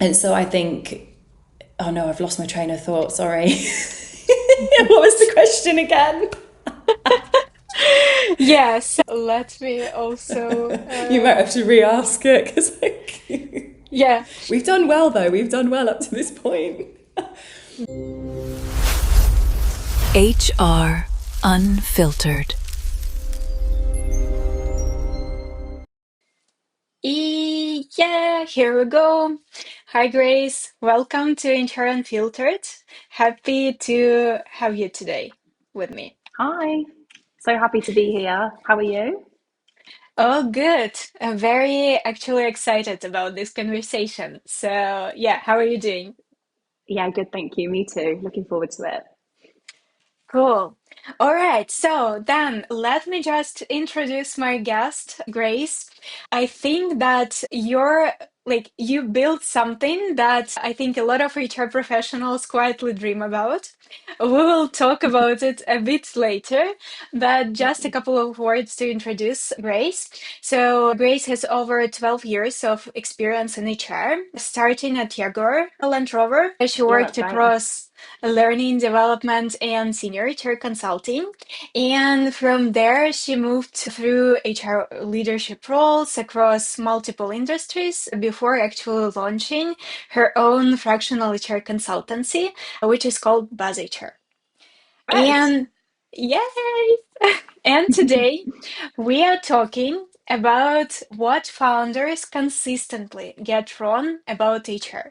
And so I think, oh no, I've lost my train of thought. Sorry. What was the question again? Yes, let me also, You might have to re-ask it because like, yeah. we've done well though. We've done well up to this point. HR Unfiltered. Yeah, here we go. Hi, Grace. Welcome to HR Unfiltered. Happy to have you today with me. Hi, so happy to be here. How are you? Oh, good. I'm very actually excited about this conversation. So, yeah, how are you doing? Yeah, good, thank you. Me too. Looking forward to it. Cool. All right. So then let me just introduce my guest, Grace. I think that you built something that I think a lot of HR professionals quietly dream about. We will talk about it a bit later, but just a couple of words to introduce Grace. So Grace has over 12 years of experience in HR, starting at Jaguar Land Rover. She Yeah, worked that's right. across learning development and senior HR consulting. And from there, she moved through HR leadership roles across multiple industries before actually launching her own fractional HR consultancy, which is called Buzz HR. Right. And yay! And today we are talking about what founders consistently get wrong about HR.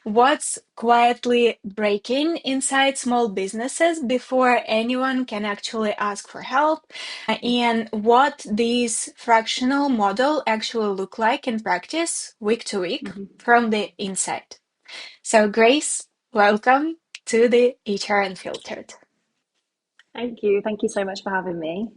What's quietly breaking inside small businesses before anyone can actually ask for help, and what this fractional model actually look like in practice week to week Mhm. from the inside. So, Grace, welcome to the HR Unfiltered. Thank you. Thank you so much for having me.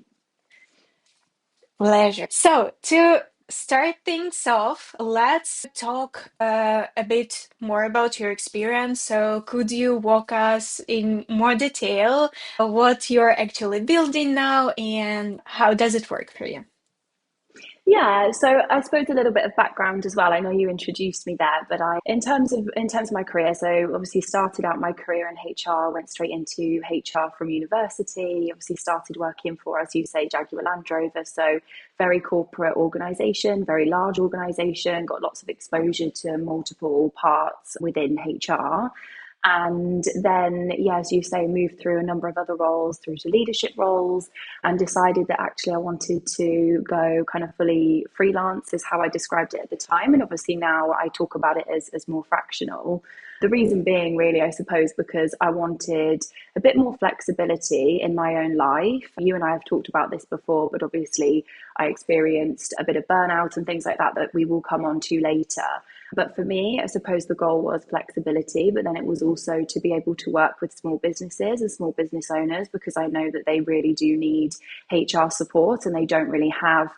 Pleasure. So, to start things off, let's talk a bit more about your experience. So, could you walk us in more detail what you're actually building now and how does it work for you? Yeah, so I suppose a little bit of background as well. I know you introduced me there, but in terms of my career, so obviously started out my career in HR, went straight into HR from university. Obviously started working for, as you say, Jaguar Land Rover. So very corporate organization, very large organization. Got lots of exposure to multiple parts within HR. And then, yeah, as you say, moved through a number of other roles through to leadership roles and decided that actually I wanted to go kind of fully freelance, is how I described it at the time. And obviously now I talk about it as more fractional. The reason being, really, I suppose, because I wanted a bit more flexibility in my own life. You and I have talked about this before, but obviously I experienced a bit of burnout and things like that that we will come on to later. But for me, I suppose the goal was flexibility, but then it was also to be able to work with small businesses and small business owners because I know that they really do need HR support and they don't really have,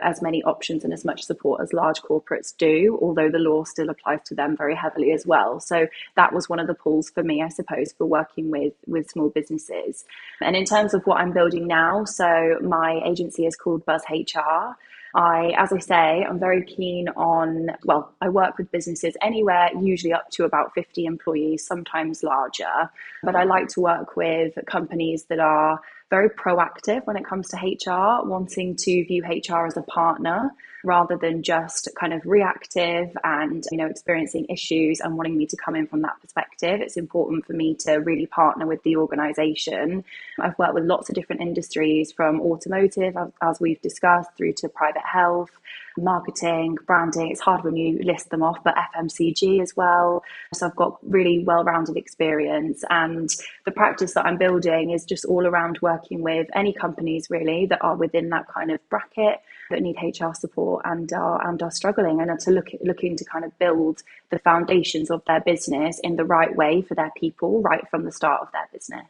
as many options and as much support as large corporates do, although the law still applies to them very heavily as well. So that was one of the pulls for me, I suppose, for working with small businesses. And in terms of what I'm building now, so my agency is called Buzz HR. As I say, I'm very keen on, well, I work with businesses anywhere, usually up to about 50 employees, sometimes larger. But I like to work with companies that are very proactive when it comes to HR, wanting to view HR as a partner rather than just kind of reactive and experiencing issues and wanting me to come in from that perspective. It's important for me to really partner with the organization. I've worked with lots of different industries, from automotive, as we've discussed, through to private health, marketing, branding. It's hard when you list them off, but FMCG as well. So I've got really well-rounded experience, and the practice that I'm building is just all around working with any companies really that are within that kind of bracket that need HR support and are struggling, and are looking to kind of build the foundations of their business in the right way for their people right from the start of their business.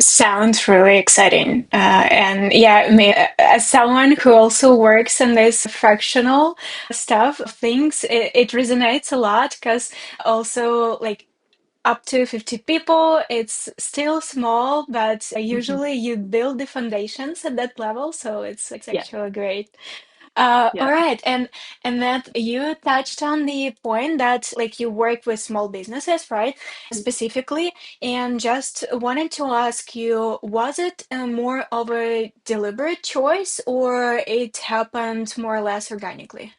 Sounds really exciting. And yeah, as someone who also works in this fractional stuff of things, it resonates a lot because also like up to 50 people, it's still small, but Mm-hmm. usually you build the foundations at that level. So it's Yeah. actually great. All Yeah. right, and that you touched on the point that like you work with small businesses, right? Specifically, and just wanted to ask you, was it more of a deliberate choice or it happened more or less organically?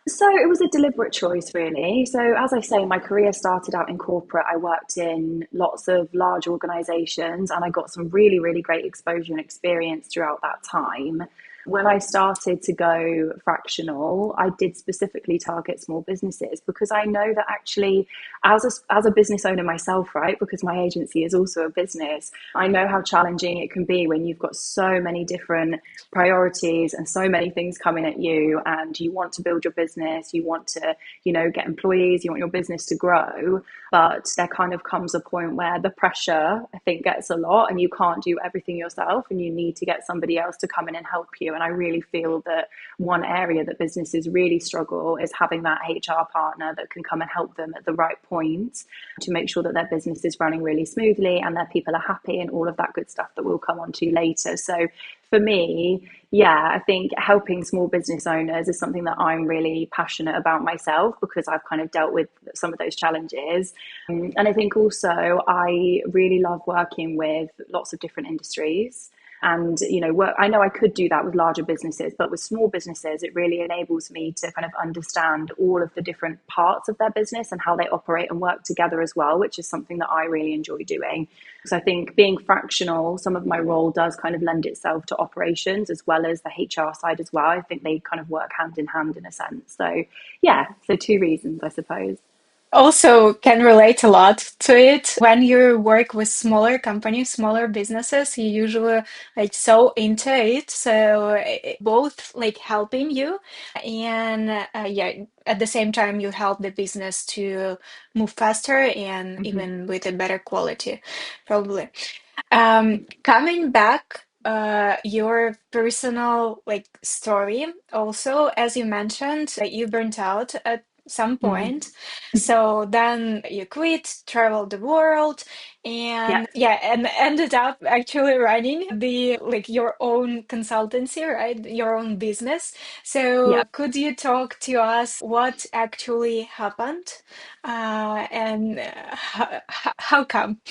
So it was a deliberate choice, really. So, as I say, my career started out in corporate. I worked in lots of large organizations and I got some really, really great exposure and experience throughout that time. When I started to go fractional, I did specifically target small businesses because I know that actually, as a business owner myself, right, because my agency is also a business, I know how challenging it can be when you've got so many different priorities and so many things coming at you, and you want to build your business, you want to, get employees, you want your business to grow, but there kind of comes a point where the pressure, I think, gets a lot and you can't do everything yourself and you need to get somebody else to come in and help you. And I really feel that one area that businesses really struggle is having that HR partner that can come and help them at the right point to make sure that their business is running really smoothly and their people are happy and all of that good stuff that we'll come on to later. So for me, yeah, I think helping small business owners is something that I'm really passionate about myself because I've kind of dealt with some of those challenges. And I think also I really love working with lots of different industries. And, I know I could do that with larger businesses, but with small businesses, it really enables me to kind of understand all of the different parts of their business and how they operate and work together as well, which is something that I really enjoy doing. So I think being fractional, some of my role does kind of lend itself to operations as well as the HR side as well. I think they kind of work hand in hand in a sense. So yeah, so two reasons, I suppose. Also can relate a lot to it. When you work with smaller companies, smaller businesses, you usually like so into it. So both like helping you and yeah, at the same time you help the business to move faster and Mm-hmm. even with a better quality, probably. Coming back, your personal like story also, as you mentioned, that you burnt out at some Mm. point. So then you quit, traveled the world, Yeah. and yeah, and ended up actually running the like your own consultancy, right? Your own business. Yeah. So could you talk to us what actually happened, and how come?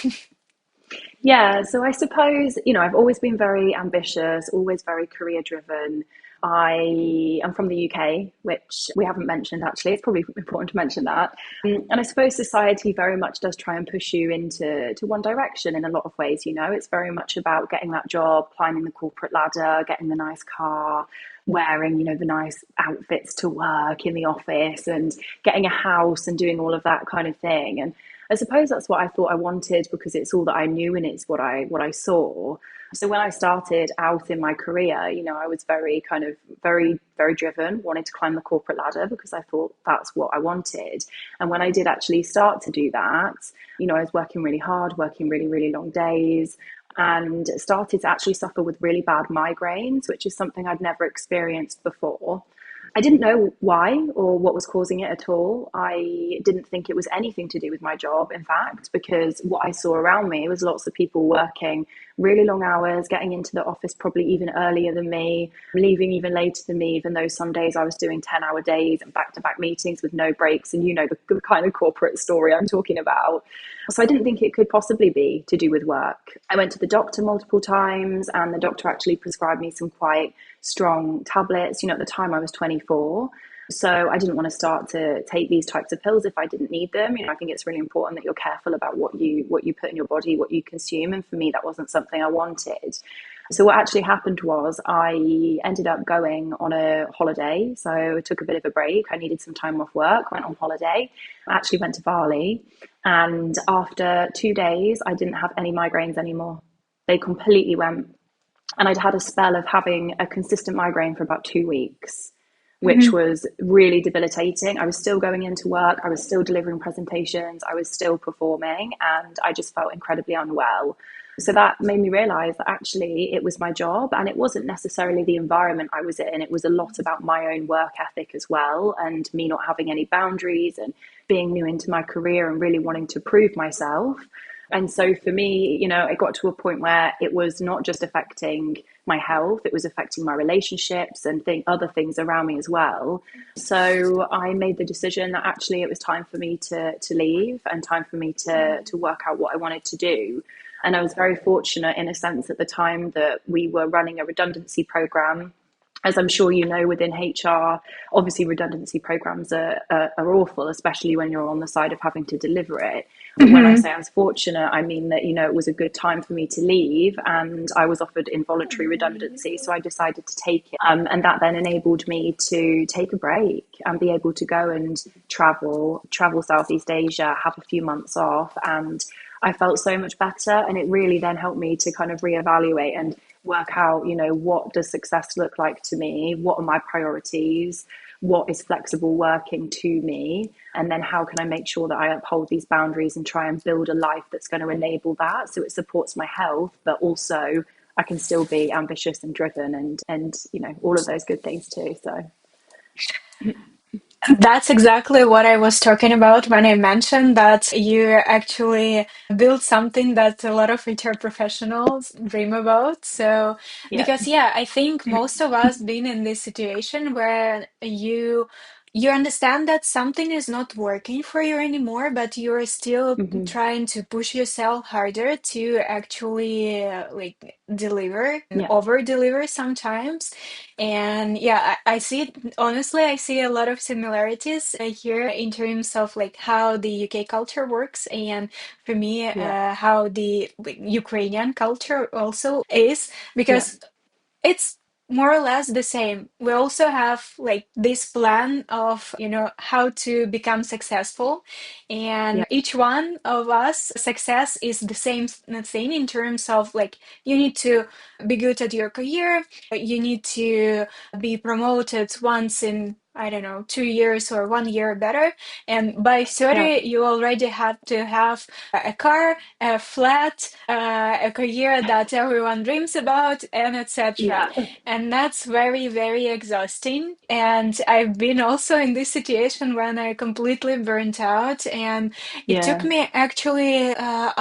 Yeah, so I suppose, I've always been very ambitious, always very career driven. I am from the UK, which we haven't mentioned actually. It's probably important to mention that. And I suppose society very much does try and push you into one direction in a lot of ways. It's very much about getting that job, climbing the corporate ladder, getting the nice car, wearing, the nice outfits to work in the office, and getting a house and doing all of that kind of thing. And I suppose that's what I thought I wanted because it's all that I knew and it's what I saw. So when I started out in my career, I was very kind of very, very driven, wanted to climb the corporate ladder because I thought that's what I wanted. And when I did actually start to do that, I was working really hard, working really, really long days, and started to actually suffer with really bad migraines, which is something I'd never experienced before. I didn't know why or what was causing it at all. I didn't think it was anything to do with my job, in fact, because what I saw around me was lots of people working really long hours, getting into the office probably even earlier than me, leaving even later than me, even though some days I was doing 10-hour days and back to back meetings with no breaks. And the kind of corporate story I'm talking about. So I didn't think it could possibly be to do with work. I went to the doctor multiple times, and the doctor actually prescribed me some quite strong tablets. At the time I was 24. So I didn't want to start to take these types of pills if I didn't need them. I think it's really important that you're careful about what you put in your body, what you consume. And for me, that wasn't something I wanted. So what actually happened was I ended up going on a holiday. So I took a bit of a break. I needed some time off work, went on holiday. I actually went to Bali. And after 2 days, I didn't have any migraines anymore. They completely went. And I'd had a spell of having a consistent migraine for about 2 weeks, which was really debilitating. I was still going into work, I was still delivering presentations, I was still performing, and I just felt incredibly unwell. So that made me realize that actually it was my job, and it wasn't necessarily the environment I was in. It was a lot about my own work ethic as well, and me not having any boundaries and being new into my career and really wanting to prove myself. And so for me, it got to a point where it was not just affecting my health, it was affecting my relationships and other things around me as well. So I made the decision that actually it was time for me to leave and time for me to work out what I wanted to do. And I was very fortunate in a sense at the time that we were running a redundancy program. As I'm sure you know, within HR, obviously redundancy programs are awful, especially when you're on the side of having to deliver it. But when I Mm-hmm. say I was fortunate, I mean that, it was a good time for me to leave and I was offered involuntary redundancy. So I decided to take it. And that then enabled me to take a break and be able to go and travel Southeast Asia, have a few months off. And I felt so much better. And it really then helped me to kind of reevaluate and work out, what does success look like to me? What are my priorities? What is flexible working to me? And then how can I make sure that I uphold these boundaries and try and build a life that's going to enable that, so it supports my health, but also I can still be ambitious and driven and all of those good things too. So That's exactly what I was talking about when I mentioned that you actually build something that a lot of HR professionals dream about. So, yeah. because yeah, I think most of us been in this situation where you understand that something is not working for you anymore, but you're still Mm-hmm. trying to push yourself harder to actually like deliver and Yeah. over deliver sometimes. And yeah, I see honestly, I see a lot of similarities here in terms of like how the UK culture works, and for me, Yeah. how the like, Ukrainian culture also is, Yeah. because it's more or less the same. We also have like this plan of, how to become successful. Yeah. And each one of us, success is the same thing in terms of like, you need to be good at your career, you need to be promoted once in, I don't know, 2 years or 1 year better. And by Yeah. 30, you already have to have a car, a flat, a career that everyone dreams about, and etc. Yeah. And that's very, very exhausting. And I've been also in this situation when I completely burnt out, and it took Yeah. me actually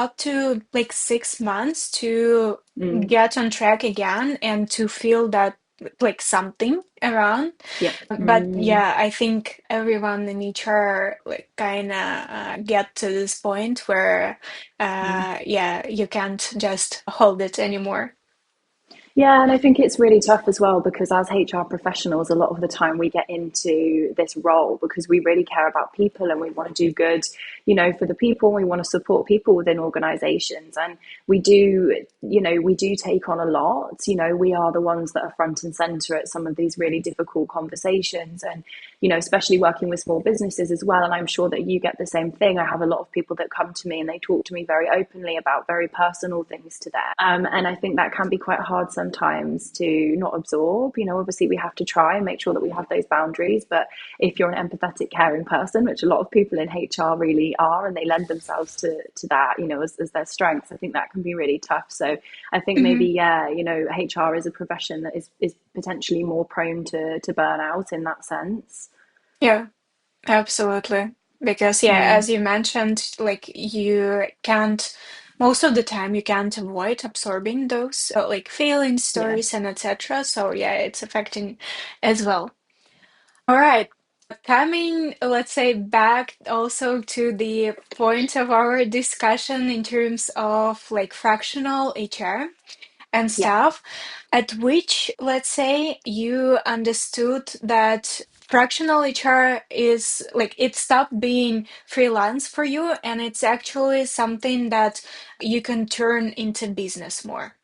up to like 6 months to Mm. get on track again and to feel that like something around. Yeah. But Mm. yeah, I think everyone in HR like kind of get to this point where Mm. yeah, you can't just hold it anymore. Yeah, and I think it's really tough as well because as HR professionals, a lot of the time we get into this role because we really care about people and we want to do good, for the people. We want to support people within organizations. And we do take on a lot. We are the ones that are front and center at some of these really difficult conversations. And, especially working with small businesses as well. And I'm sure that you get the same thing. I have a lot of people that come to me and they talk to me very openly about very personal things to them. And I think that can be quite hard sometimes to not absorb. Obviously we have to try and make sure that we have those boundaries. But if you're an empathetic, caring person, which a lot of people in HR really are, and they lend themselves to that, as their strengths, I think that can be really tough. So I think maybe, Hmm. yeah, HR is a profession that is potentially more prone to burnout in that sense. Yeah, absolutely. Because yeah, Mm. as you mentioned, like you can't, most of the time you can't avoid absorbing those like failing Yeah. stories and etc. So yeah, it's affecting as well. All right. Coming, let's say, back also to the point of our discussion in terms of like fractional HR and Yeah. stuff, at which, let's say, you understood that fractional HR is like it stopped being freelance for you and it's actually something that you can turn into business more.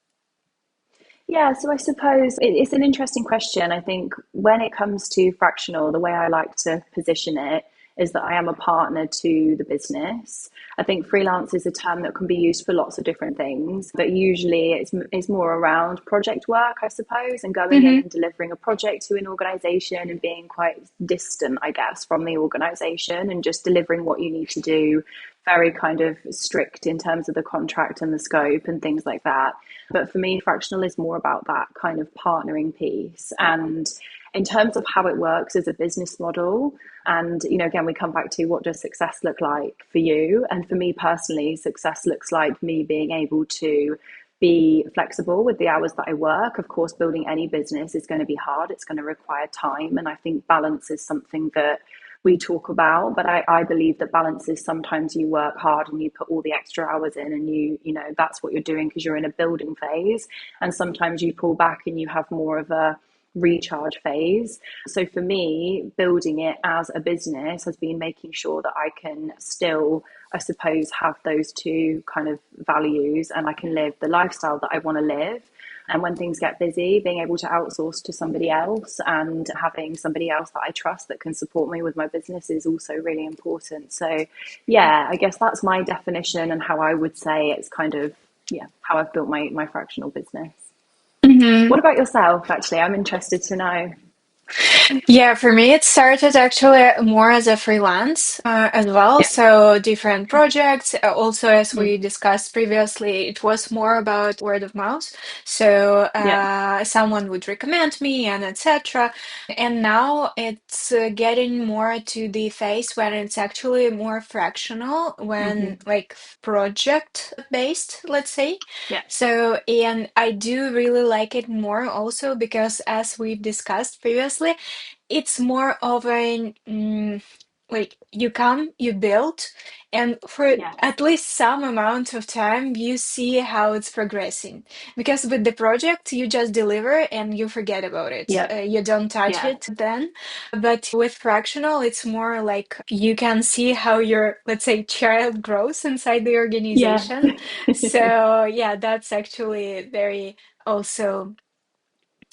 Yeah, so I suppose it's an interesting question. I think when it comes to fractional, the way I like to position it is that I am a partner to the business. I think freelance is a term that can be used for lots of different things, but usually it's more around project work, I suppose, and going in Mm-hmm. and delivering a project to an organization and being quite distant, I guess, from the organization and just delivering what you need to do, very kind of strict in terms of the contract and the scope and things like that. But for me, fractional is more about that kind of partnering piece. And in terms of how it works as a business model, and again, we come back to what does success look like for you, and for me personally, success looks like me being able to be flexible with the hours that I work. Of course, building any business is going to be hard. It's going to require time. And I think balance is something that we talk about, but I believe that balance is sometimes you work hard and you put all the extra hours in, and that's what you're doing because you're in a building phase. And sometimes you pull back and you have more of a recharge phase. So for me, building it as a business has been making sure that I can still, I suppose, have those two kind of values, and I can live the lifestyle that I want to live. And when things get busy, being able to outsource to somebody else and having somebody else that I trust that can support me with my business is also really important. So yeah, I guess that's my definition and how I would say it's kind of, how I've built my fractional business. What about yourself, actually? I'm interested to know. Yeah, for me, it started actually more as a freelance as well. Yeah. So different projects. Also, as Mm. we discussed previously, it was more about word of mouth. So Yeah. someone would recommend me and etc. And now it's getting more to the phase when it's actually more fractional, when Mm-hmm. like project based, let's say. Yeah. So, and I do really like it more also because, as we've discussed previously, it's more of an like you come, you build, and for Yeah. at least some amount of time, you see how it's progressing. Because with the project, you just deliver and you forget about it. Yeah. You don't touch Yeah. it then. But with fractional, it's more like you can see how your, let's say, child grows inside the Yeah. organization. So, yeah, that's actually very also.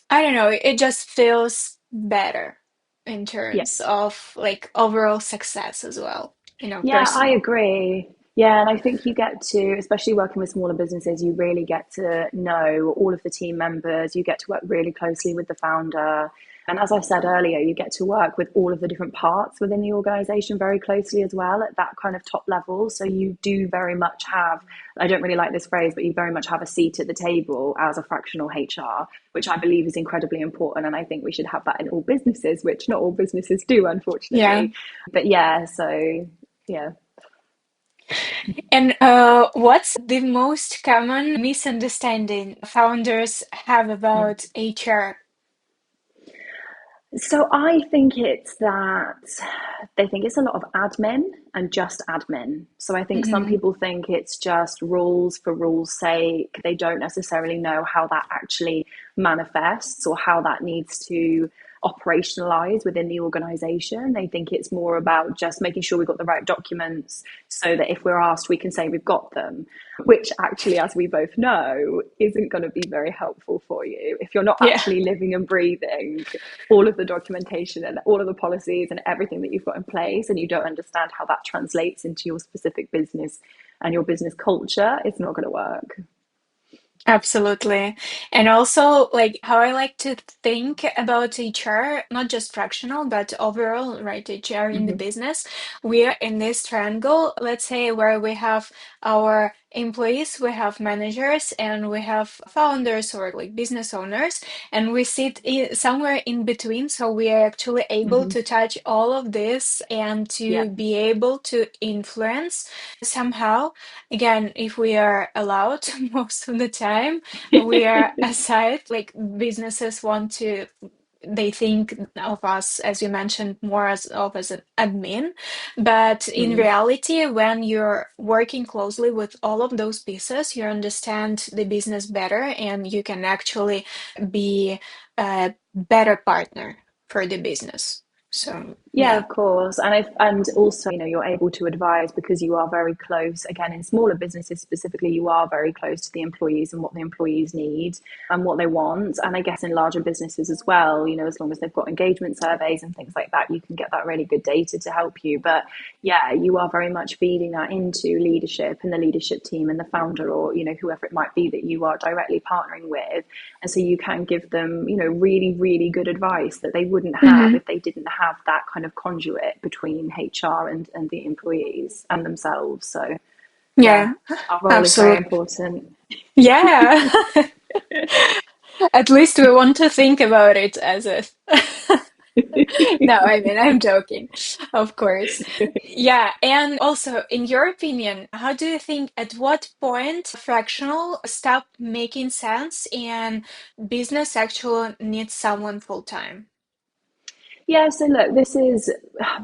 I don't know, it just feels better in Yeah. terms of like overall success as well, Yeah, I personal. agree. Yeah, and I think you get to, especially working with smaller businesses, you really get to know all of the team members. You get to work really closely with the founder. And as I said earlier, you get to work with all of the different parts within the organization very closely as well at that kind of top level. So you do very much have, I don't really like this phrase, but you very much have a seat at the table as a fractional HR, which I believe is incredibly important. And I think we should have that in all businesses, which not all businesses do, Yeah. unfortunately. But yeah, so yeah. And what's the most common misunderstanding founders have about HR? So I think it's that they think it's a lot of admin and just admin. So I think some Hmm. people think it's just rules for rules' sake. They don't necessarily know how that actually manifests or how that needs to operationalize within the organization. They think it's more about just making sure we've got the right documents so that if we're asked, we can say we've got them, which actually, as we both know, isn't going to be very helpful for you if you're not Yeah, actually living and breathing all of the documentation and all of the policies and everything that you've got in place, and you don't understand how that translates into your specific business and your business culture. It's not going to work. absolutely. And also, like how I like to think about HR, not just fractional, but overall, right? HR in the Mm-hmm. business. We are in this triangle, let's say, where we have our employees, we have managers, and we have founders or like business owners, and we sit somewhere in between. So we are actually able Mm-hmm. to touch all of this and Yeah. to be able to influence somehow. Again, if we are allowed, most of the time, we are aside, like businesses want to, they think of us, as you mentioned, more as an admin. But in Mm. reality, when you're working closely with all of those pieces, you understand the business better and you can actually be a better partner for the business. So, Yeah, yeah. of course. And also, you're able to advise because you are very close. Again, in smaller businesses specifically, you are very close to the employees and what the employees need and what they want. And I guess in larger businesses as well, as long as they've got engagement surveys and things like that, you can get that really good data to help you. But yeah, you are very much feeding that into leadership and the leadership team and the founder or, whoever it might be that you are directly partnering with. And so you can give them, really, really good advice that they wouldn't have Hmm. if they didn't have that kind of conduit between HR and the employees and themselves. So yeah, Yeah, our role is very absolutely. important. Yeah. At least we want to think about it as if. No, I mean, I'm joking, of course. Yeah, and also, in your opinion, how do you think at what point fractional stop making sense and business actually needs someone full time? Yeah, so look, this is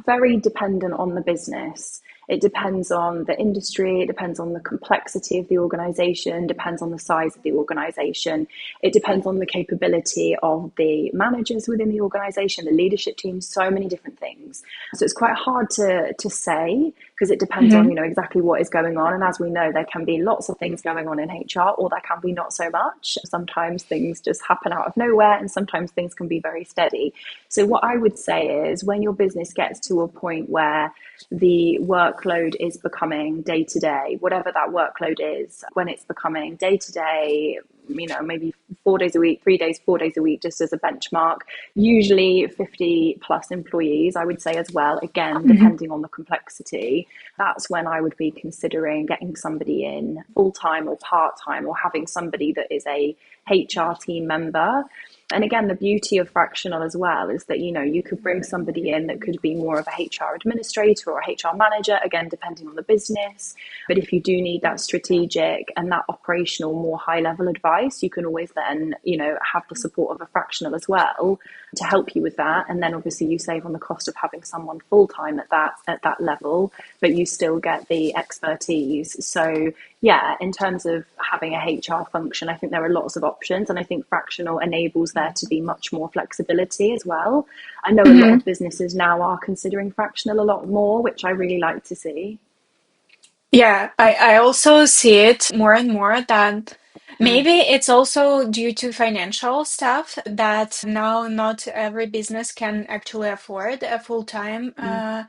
very dependent on the business. It depends on the industry, it depends on the complexity of the organization, depends on the size of the organization, it depends on the capability of the managers within the organization, the leadership team, so many different things. So it's quite hard to say because it depends on, Hmm. you know, exactly what is going on. And as we know, there can be lots of things going on in HR, or there can be not so much. Sometimes things just happen out of nowhere, and sometimes things can be very steady. So what I would say is when your business gets to a point where the workload is becoming day to day, whatever that workload is, when it's becoming day to day, you know, maybe 4 days a week, 3 days, 4 days a week, just as a benchmark, usually 50 plus employees, I would say as well, again, Hmm. depending on the complexity, that's when I would be considering getting somebody in full time or part time, or having somebody that is a HR team member. And again, the beauty of fractional as well is that, you know, you could bring somebody in that could be more of a HR administrator or a HR manager, again, depending on the business. But if you do need that strategic and that operational, more high level advice, you can always then, you know, have the support of a fractional as well to help you with that. And then obviously you save on the cost of having someone full time at that level, but you still get the expertise. So yeah, in terms of having a HR function, I think there are lots of options, and I think fractional enables there to be much more flexibility as well. I know a lot Hmm. of businesses now are considering fractional a lot more, which I really like to see. Yeah, I also see it more and more that Mm. maybe it's also due to financial stuff that now not every business can actually afford a full-time. Mm.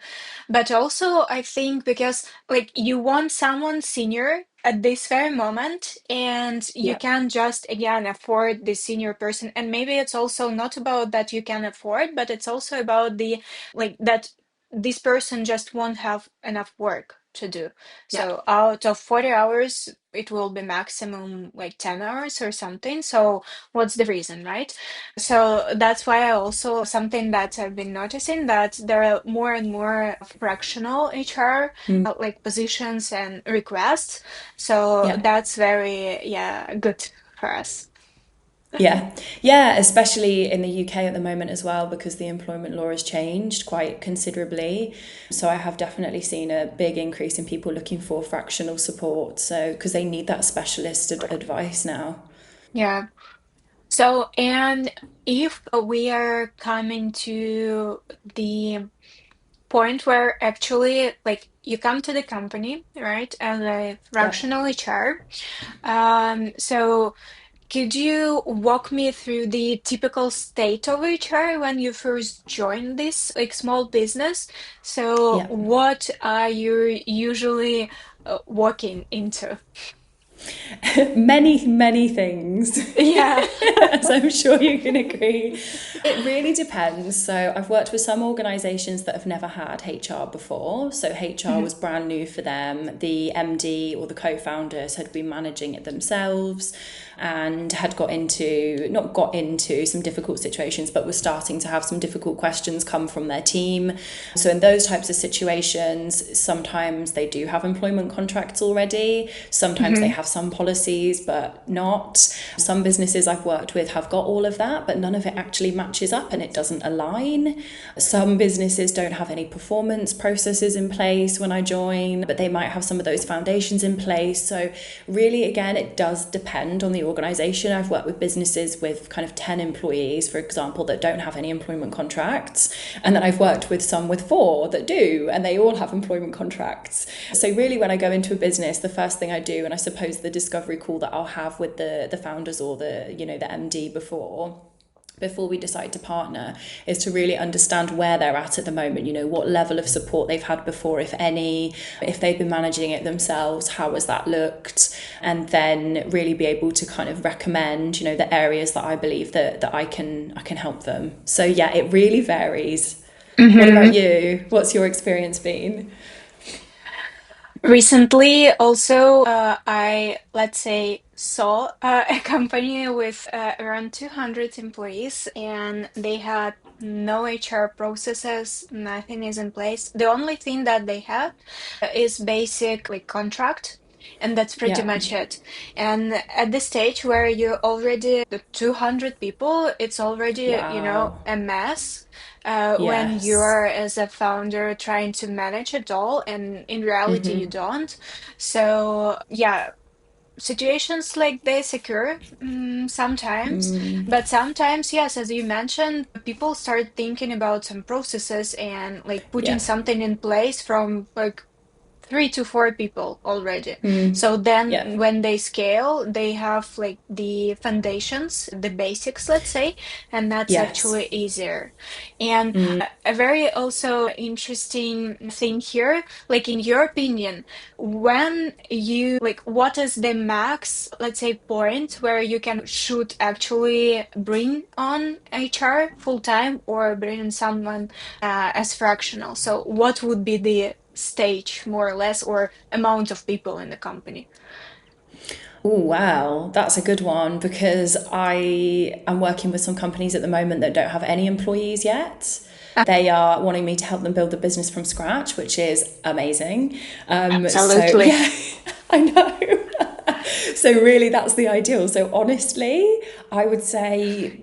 But also I think because like you want someone senior at this very moment and you Yeah, can just again afford the senior person. And maybe it's also not about that you can afford, but it's also about the like that this person just won't have enough work to do. yeah. So out of 40 hours, it will be maximum like 10 hours or something. So what's the reason, right? So that's why I also something that I've been noticing that there are more and more fractional HR like positions and requests. So Yeah. that's very, yeah, good for us. Yeah, yeah, especially in the UK at the moment as well, because the employment law has changed quite considerably. So I have definitely seen a big increase in people looking for fractional support. So, because they need that specialist advice now. Yeah. So, and if we are coming to the point where actually like you come to the company, right, as a Yep. fractional HR. So could you walk me through the typical state of HR when you first join this like small business? So Yep. what are you usually walking into? Many, many things, Yeah. as I'm sure you can agree. It really depends. So, I've worked with some organisations that have never had HR before. So, HR Mhm. was brand new for them. The MD or the co founders had been managing it themselves and had not got into some difficult situations, but were starting to have some difficult questions come from their team. So, in those types of situations, sometimes they do have employment contracts already, sometimes they Mhm. have some policies, but not. Some businesses I've worked with have got all of that, but none of it actually matches up and it doesn't align. Some businesses don't have any performance processes in place when I join, but they might have some of those foundations in place. So, really, again, it does depend on the organization. I've worked with businesses with kind of 10 employees, for example, that don't have any employment contracts. And then I've worked with some with 4 that do, and they all have employment contracts. So really when I go into a business, the first thing I do, and I suppose the discovery call that I'll have with the founders or the MD before we decide to partner, is to really understand where they're at the moment, what level of support they've had before, if any, if they've been managing it themselves, how has that looked, and then really be able to kind of recommend, the areas that I believe that I can help them. So yeah, it really varies. What about Mhm. you? What's your experience been? Recently, also, I let's say saw a company with around 200 employees, and they had no HR processes, nothing is in place. The only thing that they have is basic like contract, and that's pretty Yeah. much it. And at the stage where you already the 200 people, it's already, Wow. a mess when Yes. you're as a founder trying to manage it all, and in reality you don't. So yeah, situations like this occur sometimes, but sometimes, yes, as you mentioned, people start thinking about some processes and like putting Yeah. something in place from like 3 to 4 people already. So Yeah. then when they scale, they have like the foundations, the basics, let's say, and that's Yes. actually easier. And a very also interesting thing here, like in your opinion, when you like, what is the max, let's say, point where you can should actually bring on HR full time or bring in someone as fractional? So what would be the stage more or less, or amount of people in the company? Oh, wow. That's a good one because I am working with some companies at the moment that don't have any employees yet. They are wanting me to help them build a business from scratch, which is amazing. So, Absolutely. yeah, I know. So, really, that's the ideal. So, honestly, I would say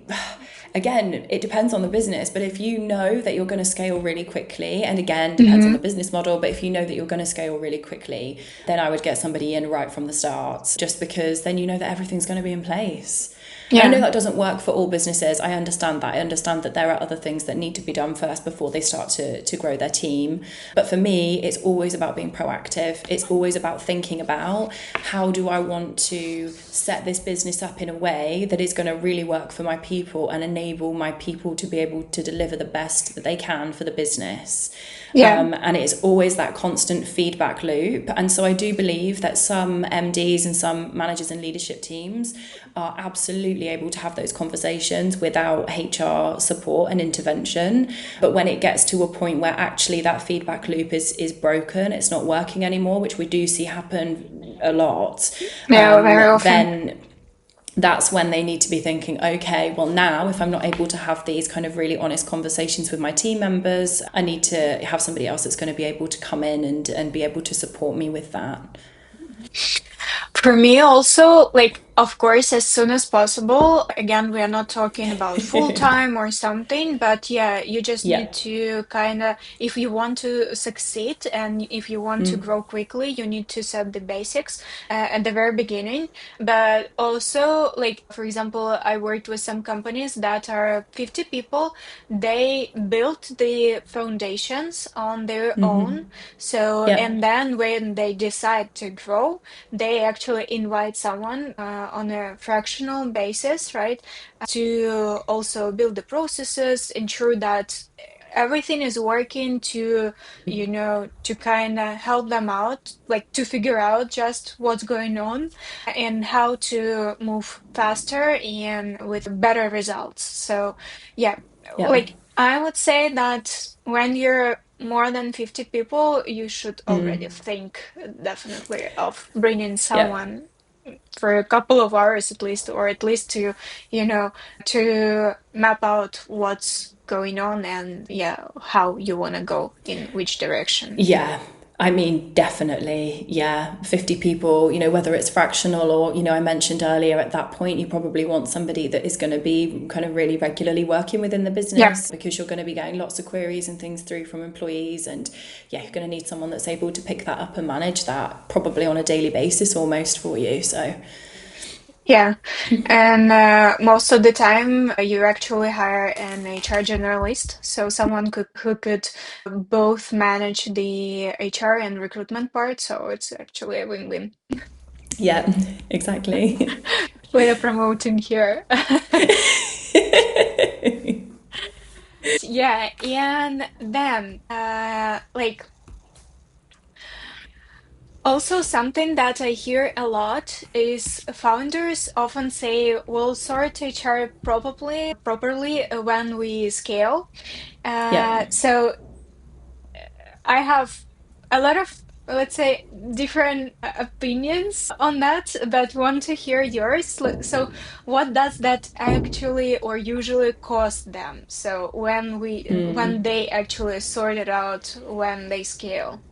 again, it depends on the business, but if you know that you're going to scale really quickly, and again, depends on the Hmm. business model, but if you know that you're going to scale really quickly, then I would get somebody in right from the start, just because then you know that everything's going to be in place. And I know Yeah. that doesn't work for all businesses. I understand that. I understand that there are other things that need to be done first before they start to grow their team. But for me, it's always about being proactive. It's always about thinking about how do I want to set this business up in a way that is going to really work for my people and enable my people to be able to deliver the best that they can for the business. Yeah. And it's always that constant feedback loop. And so I do believe that some MDs and some managers and leadership teams are absolutely able to have those conversations without HR support and intervention. But when it gets to a point where actually that feedback loop is broken, it's not working anymore, which we do see happen a lot, Yeah, very often. then that's when they need to be thinking, okay, well, now if I'm not able to have these kind of really honest conversations with my team members, I need to have somebody else that's going to be able to come in and be able to support me with that. For me also, like, of course, as soon as possible. Again, we are not talking about full time or something, but yeah, you just Yeah. need to kind of, if you want to succeed and if you want to grow quickly, you need to set the basics at the very beginning. But also, like, for example, I worked with some companies that are 50 people. They built the foundations on their own. So, Yeah. and then when they decide to grow, they actually invite someone on a fractional basis, right, to also build the processes, ensure that everything is working to, to kind of help them out, like to figure out just what's going on and how to move faster and with better results. So, yeah, Yeah. like I would say that when you're more than 50 people, you should already think definitely of bringing Yeah. someone for a couple of hours at least, or at least to, you know, to map out what's going on and, yeah, how you want to go in which direction. Yeah. I mean, definitely. Yeah. 50 people, whether it's fractional or, I mentioned earlier at that point, you probably want somebody that is going to be kind of really regularly working within the Yeah. business because you're going to be getting lots of queries and things through from employees. And yeah, you're going to need someone that's able to pick that up and manage that probably on a daily basis almost for you. So, Yeah, and most of the time you actually hire an HR generalist, so someone who could both manage the HR and recruitment part. So it's actually a win-win. yeah, exactly. We're promoting here. Yeah, and then like also something that I hear a lot is founders often say we'll sort HR properly when we scale. Yeah. So I have a lot of let's say, different opinions on that, but want to hear yours. So, what does that actually or usually cost them? So, when they actually sort it out when they scale.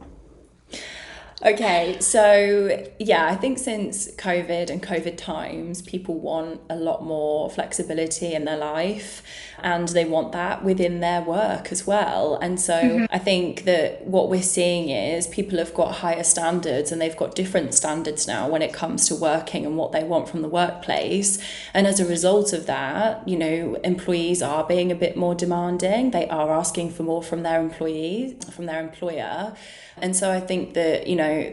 Okay, so yeah, I think since COVID and COVID times, people want a lot more flexibility in their life and they want that within their work as well. And so Hmm. I think that what we're seeing is people have got higher standards and they've got different standards now when it comes to working and what they want from the workplace. And as a result of that, employees are being a bit more demanding. They are asking for more from their employees, from their employer. And so I think that,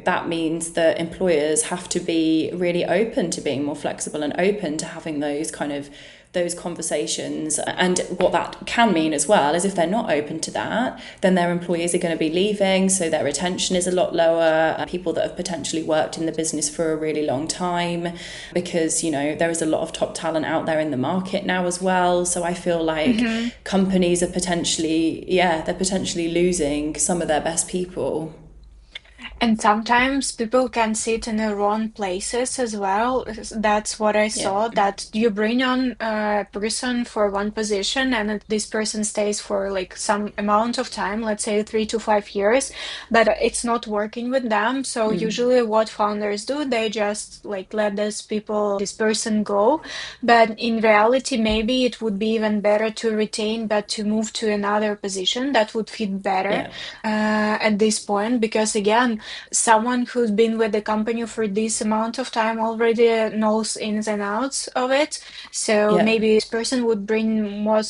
that means that employers have to be really open to being more flexible and open to having those conversations. And what that can mean as well is if they're not open to that, then their employees are going to be leaving. So their retention is a lot lower. People that have potentially worked in the business for a really long time, because, there is a lot of top talent out there in the market now as well. So I feel like Hmm. companies are they're potentially losing some of their best people. And sometimes people can sit in the wrong places as well. That's what I Yeah. saw, that you bring on a person for one position and this person stays for like some amount of time, let's say 3 to 5 years, but it's not working with them. So usually what founders do, they just like let this person go. But in reality, maybe it would be even better to retain, but to move to another position that would fit better Yeah. at this point, because again, someone who's been with the company for this amount of time already knows ins and outs of it. So Yeah. maybe this person would bring more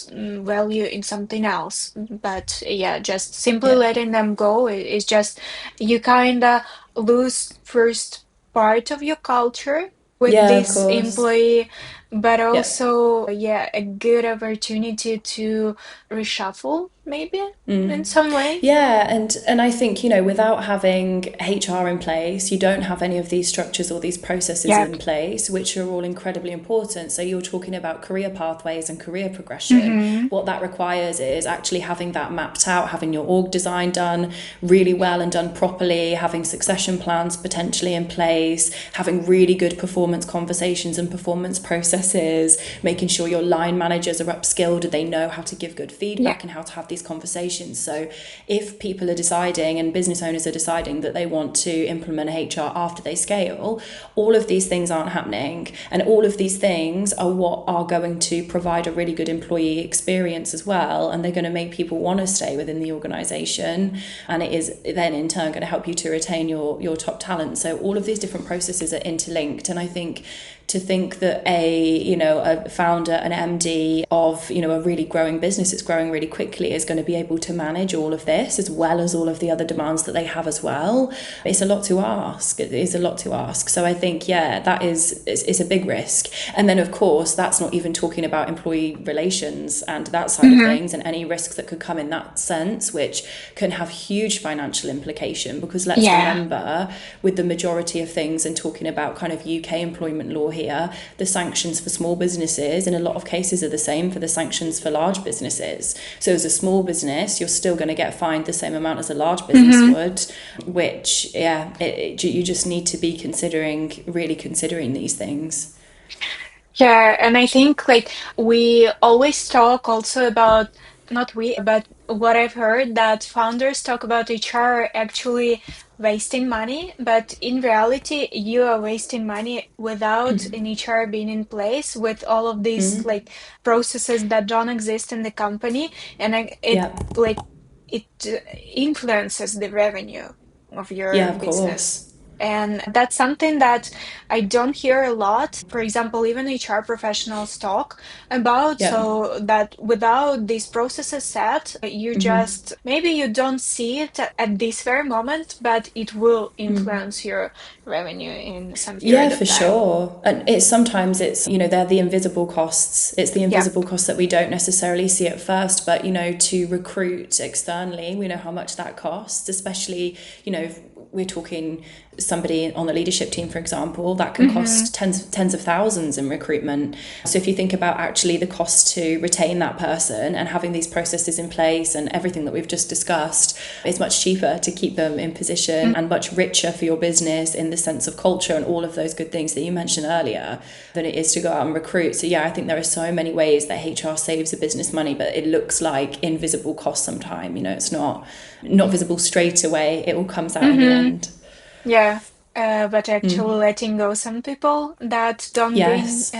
value in something else. But yeah, just simply Yeah. letting them go is just you kind of lose first part of your culture with Yeah, of this course. employee, but Yeah. also, yeah, a good opportunity to reshuffle maybe in some way. Yeah, and I think, without having HR in place, you don't have any of these structures or these processes Yep. in place, which are all incredibly important. So you're talking about career pathways and career progression. Mm-hmm. What that requires is actually having that mapped out, having your org design done really well and done properly, having succession plans potentially in place, having really good performance conversations and performance processes, making sure your line managers are upskilled, they know how to give good Yeah. feedback and how to have these conversations. So if people are deciding and business owners are deciding that they want to implement HR after they scale, all of these things aren't happening. And all of these things are what are going to provide a really good employee experience as well. And they're going to make people want to stay within the organization. And it is then in turn going to help you to retain your top talent. So all of these different processes are interlinked. And I think to think that a founder, an MD of a really growing business that's growing really quickly is going to be able to manage all of this as well as all of the other demands that they have as well, it's a lot to ask. It is a lot to ask. So I think, yeah, that is a big risk. And then of course that's not even talking about employee relations and that side of Mm-hmm. things and any risks that could come in that sense, which can have huge financial implication, because let's Yeah. remember, with the majority of things, and talking about kind of UK employment law here, the sanctions for small businesses in a lot of cases are the same for the sanctions for large businesses. So as a small business, you're still going to get fined the same amount as a large business Mm-hmm. would, which, yeah, you just need to be really considering these things. Yeah, and I think like we always talk also about, not we, but what I've heard that founders talk about HR actually wasting money, but in reality, you are wasting money without an HR being in place with all of these like processes that don't exist in the company, and it Yeah. like it influences the revenue of your Yeah, of business. course. And that's something that I don't hear a lot. For example, even HR professionals talk about, Yeah. so that without these processes set, you just maybe you don't see it at this very moment, but it will influence your revenue in some Yeah, period for of time. sure. And sometimes they're the invisible costs. It's the Yeah. invisible costs that we don't necessarily see at first, but to recruit externally, we know how much that costs, especially, if we're talking somebody on the leadership team, for example, that can cost tens of thousands in recruitment. So if you think about actually the cost to retain that person and having these processes in place and everything that we've just discussed, it's much cheaper to keep them in position and much richer for your business in the sense of culture and all of those good things that you mentioned earlier than it is to go out and recruit. So yeah, I think there are so many ways that HR saves a business money, but it looks like invisible cost sometimes. It's not visible straight away. It all comes out in the end. Yeah. But actually letting go some people that don't bring Yes.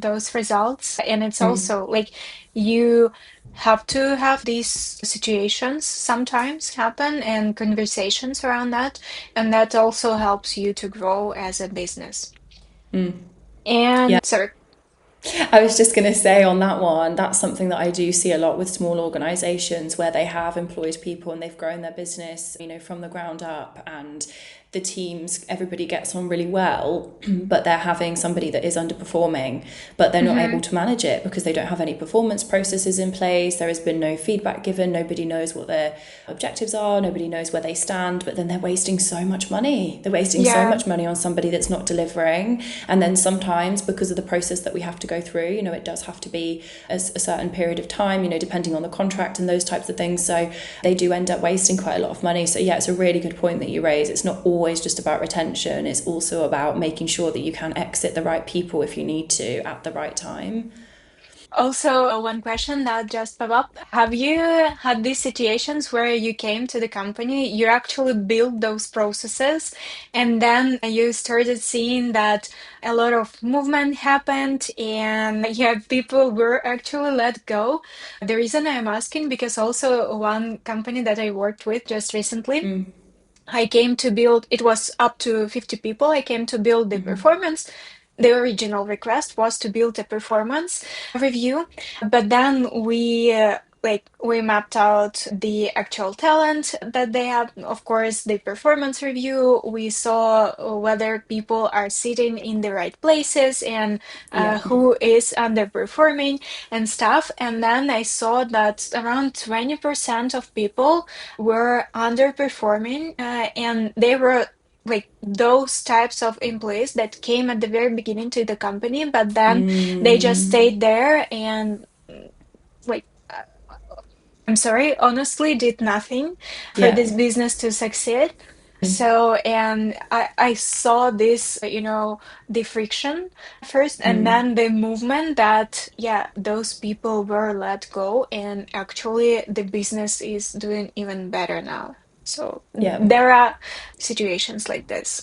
those results. And it's also like you have to have these situations sometimes happen and conversations around that. And that also helps you to grow as a business. Yeah. And sorry. I was just going to say on that one, that's something that I do see a lot with small organizations where they have employed people and they've grown their business, from the ground up, and the teams, everybody gets on really well, but they're having somebody that is underperforming, but they're not able to manage it because they don't have any performance processes in place. There has been no feedback given. Nobody knows what their objectives are. Nobody knows where they stand, but then they're wasting so much money. They're wasting so much money on somebody that's not delivering. And then sometimes because of the process that we have to go through, it does have to be a certain period of time, depending on the contract and those types of things. So they do end up wasting quite a lot of money. So yeah, it's a really good point that you raise. It's not always just about retention. It's also about making sure that you can exit the right people if you need to at the right time. Also, one question that just popped up. Have you had these situations where you came to the company, you actually built those processes, and then you started seeing that a lot of movement happened and yeah, people were actually let go? The reason I'm asking, because also one company that I worked with just recently, I came to build, it was up to 50 people. I came to build the performance. The original request was to build a performance review, but then we mapped out the actual talent that they have. Of course, the performance review. We saw whether people are sitting in the right places and Yeah. who is underperforming and stuff. And then I saw that around 20% of people were underperforming, and they were like those types of employees that came at the very beginning to the company, but then they just stayed there and like I'm sorry, honestly did nothing for Yeah. this business to succeed. So, and I saw this, the friction first, and then the movement that, yeah, those people were let go, and actually the business is doing even better now. So Yeah. there are situations like this.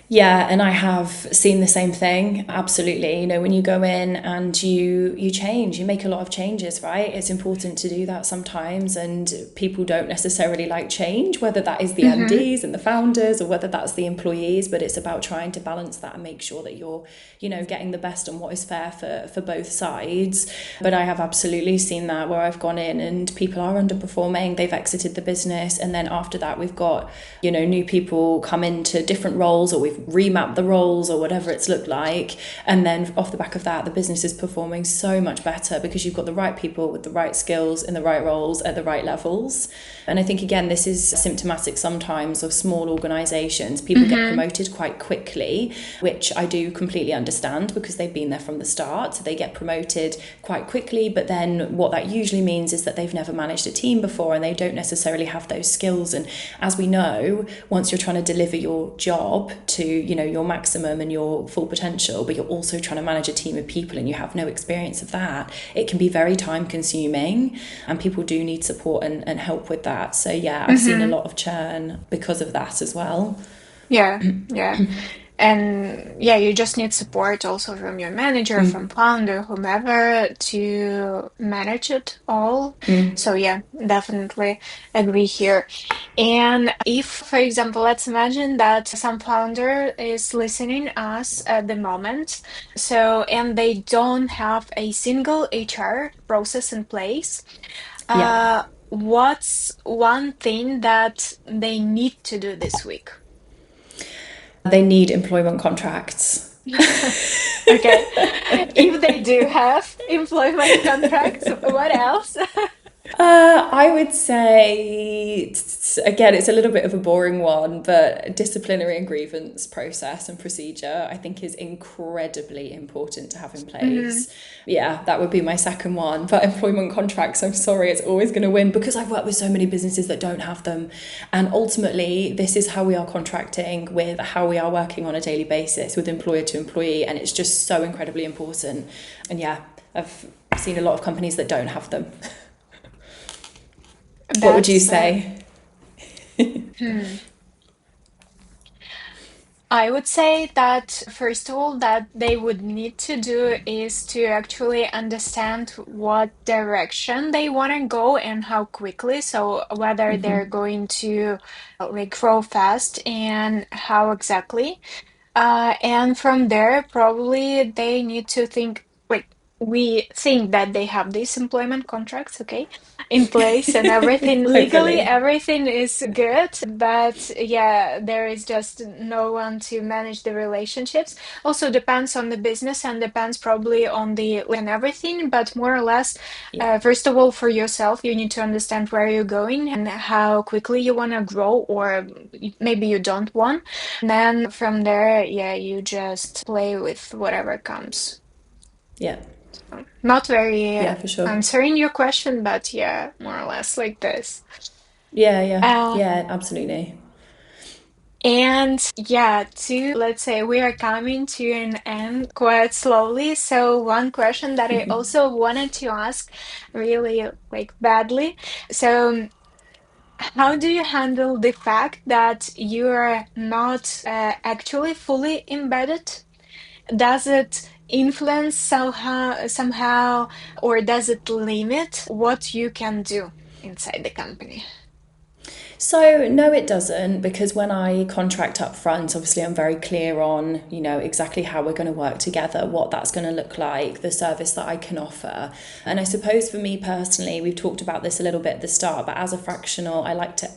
Yeah, and I have seen the same thing. Absolutely. When you go in and you change, you make a lot of changes, right? It's important to do that sometimes, and people don't necessarily like change, whether that is the MDs and the founders or whether that's the employees, but it's about trying to balance that and make sure that you're, getting the best on what is fair for both sides. But I have absolutely seen that where I've gone in and people are underperforming, they've exited the business, and then after that we've got, new people come into different roles, or we've remap the roles or whatever it's looked like, and then off the back of that the business is performing so much better because you've got the right people with the right skills in the right roles at the right levels. And I think again this is symptomatic sometimes of small organizations. People get promoted quite quickly, which I do completely understand because they've been there from the start, so they get promoted quite quickly, but then what that usually means is that they've never managed a team before and they don't necessarily have those skills. And as we know, once you're trying to deliver your job to your maximum and your full potential, but you're also trying to manage a team of people and you have no experience of that, it can be very time consuming, and people do need support and help with that. So yeah, I've seen a lot of churn because of that as well. Yeah, yeah. And yeah, you just need support also from your manager, from founder, whomever to manage it all. So yeah, definitely agree here. And if, for example, let's imagine that some founder is listening us at the moment, so and they don't have a single HR process in place, Yeah, what's one thing that they need to do this week? they need employment contracts. Okay. If they do have employment contracts, what else? I would say, again, it's a little bit of a boring one, but disciplinary and grievance process and procedure, I think, is incredibly important to have in Mm-hmm. place. Yeah, that would be my second one. But employment contracts, I'm sorry, it's always going to win because I've worked with so many businesses that don't have them. And ultimately, this is how we are contracting with how we are working on a daily basis with employer to employee. And it's just so incredibly important. And yeah, I've seen a lot of companies that don't have them. What would you That's say? hmm. I would say that first of all, that they would need to do is to actually understand what direction they want to go and how quickly. So whether they're going to like grow fast and how exactly. And from there, probably they need to think like we think that they have these employment contracts, okay, in place and everything legally, Hopefully. everything is good. But yeah, there is just no one to manage the relationships. Also depends on the business and depends probably on the and everything, but more or less, Yeah. first of all, for yourself, you need to understand where you're going and how quickly you want to grow, or maybe you don't want. And then from there, yeah, you just play with whatever comes. Yeah. Not very Yeah, for sure. answering your question, but yeah, more or less like this. Yeah, yeah. Uh, Yeah, absolutely. and yeah, to let's say we are coming to an end quite slowly. So one question that I also wanted to ask really like badly. So how do you handle the fact that you are not actually fully embedded? Does it influence somehow, or does it limit what you can do inside the company? So no, it doesn't, because when I contract up front, obviously I'm very clear on, exactly how we're going to work together, what that's going to look like, the service that I can offer. And I suppose for me personally, we've talked about this a little bit at the start, but as a fractional, I like to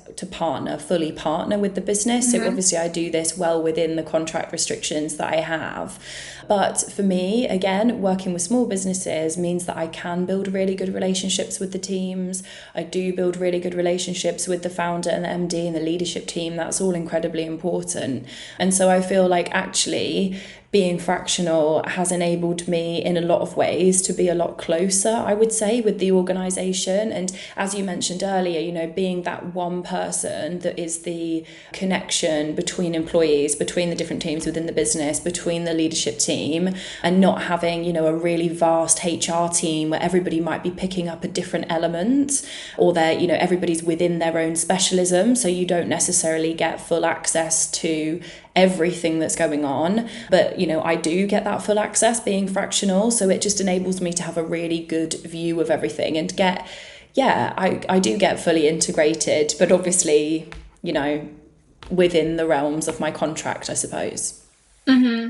fully partner with the business. So Hmm. obviously I do this well within the contract restrictions that I have. But for me, again, working with small businesses means that I can build really good relationships with the teams. I do build really good relationships with the founder and the MD and the leadership team. That's all incredibly important. And so I feel like actually being fractional has enabled me in a lot of ways to be a lot closer, I would say, with the organization. And as you mentioned earlier, being that one person that is the connection between employees, between the different teams within the business, between the leadership team, and not having, a really vast HR team where everybody might be picking up a different element, or everybody's within their own specialism. So you don't necessarily get full access to everything that's going on, but I do get that full access being fractional, so it just enables me to have a really good view of everything and I do get fully integrated, but obviously within the realms of my contract, I suppose. Hmm.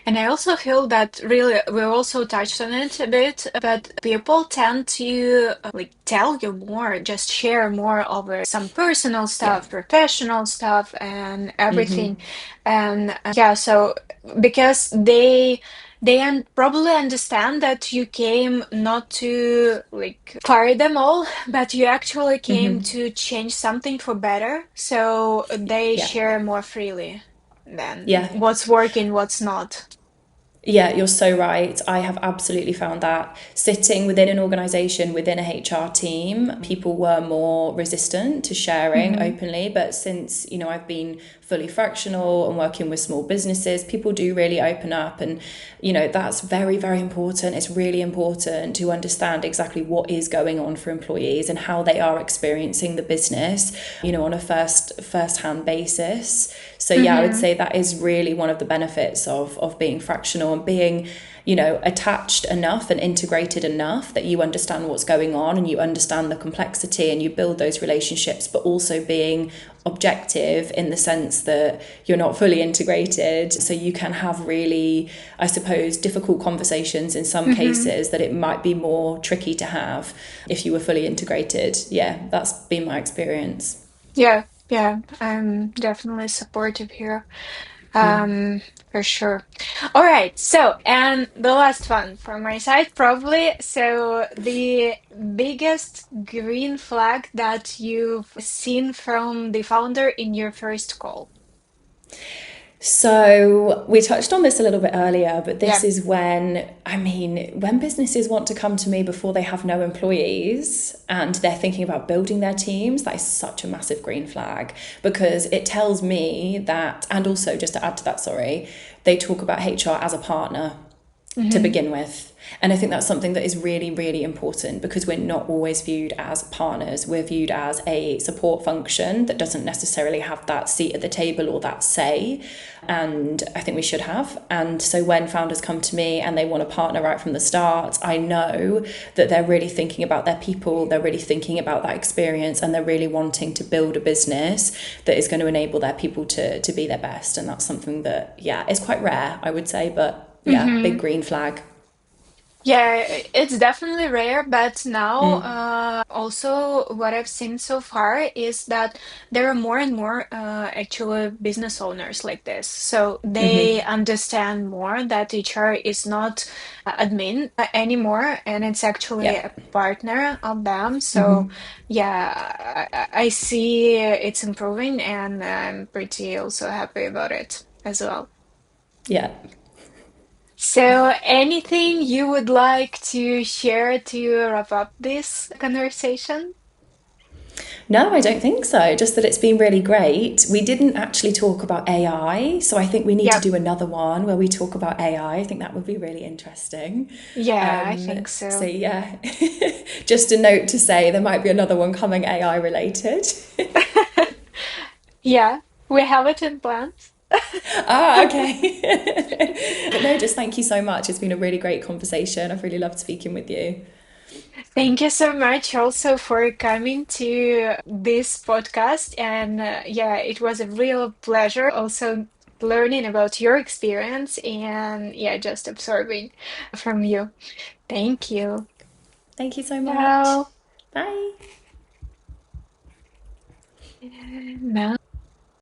And I also feel that really we also touched on it a bit, but people tend to like tell you more, just share more over some personal Yeah. stuff, professional stuff, and everything. And yeah, so because they probably understand that you came not to like fire them all, but you actually came to change something for better. So they Yeah. share more freely than Yeah. what's working, what's not. Yeah, you're so right. I have absolutely found that sitting within an organization, within a HR team, people were more resistant to sharing Hmm. openly. But since, I've been fully fractional and working with small businesses, people do really open up. And, that's very, very important. It's really important to understand exactly what is going on for employees and how they are experiencing the business, on a first-hand basis. So yeah, I would Hmm. say that is really one of the benefits of being fractional and being, attached enough and integrated enough that you understand what's going on and you understand the complexity and you build those relationships, but also being objective in the sense that you're not fully integrated. So you can have really, I suppose, difficult conversations in some Hmm. cases that it might be more tricky to have if you were fully integrated. Yeah, that's been my experience. Yeah, yeah, I'm definitely supportive here. Yeah. For sure. All right. So, and the last one from my side, probably. So, the biggest green flag that you've seen from the founder in your first call. So we touched on this a little bit earlier, but this Yeah. is when, I mean, when businesses want to come to me before they have no employees and they're thinking about building their teams, that is such a massive green flag because it tells me that, and also just to add to that, sorry, they talk about HR as a partner to Mm-hmm. begin with. And I think that's something that is really, really important because we're not always viewed as partners. We're viewed as a support function that doesn't necessarily have that seat at the table or that say. And I think we should have. And so when founders come to me and they want to partner right from the start, I know that they're really thinking about their people, they're really thinking about that experience, and they're really wanting to build a business that is going to enable their people to be their best. And that's something that, yeah, is quite rare, I would say, but yeah, big Mm-hmm. green flag. Yeah, it's definitely rare, but now Mm. also what I've seen so far is that there are more and more actual business owners like this. So they understand more that HR is not admin anymore, and it's actually Yeah. a partner of them. So yeah, I see it's improving, and I'm pretty also happy about it as well. Yeah. So, anything you would like to share to wrap up this conversation? No, I don't think so. Just that it's been really great. We didn't actually talk about AI, so I think we need to Yep. do another one where we talk about AI. I think that would be really interesting. Yeah, I Um, think so so. yeah, just a note to say there might be another one coming AI related. Yeah, we have it in plans. Okay. But no, just thank you so much. It's been a really great conversation. I've really loved speaking with you. Thank you so much also for coming to this podcast. And yeah, it was a real pleasure also learning about your experience and yeah, just absorbing from you. Thank you. Thank you so much. Ciao. Bye. Now.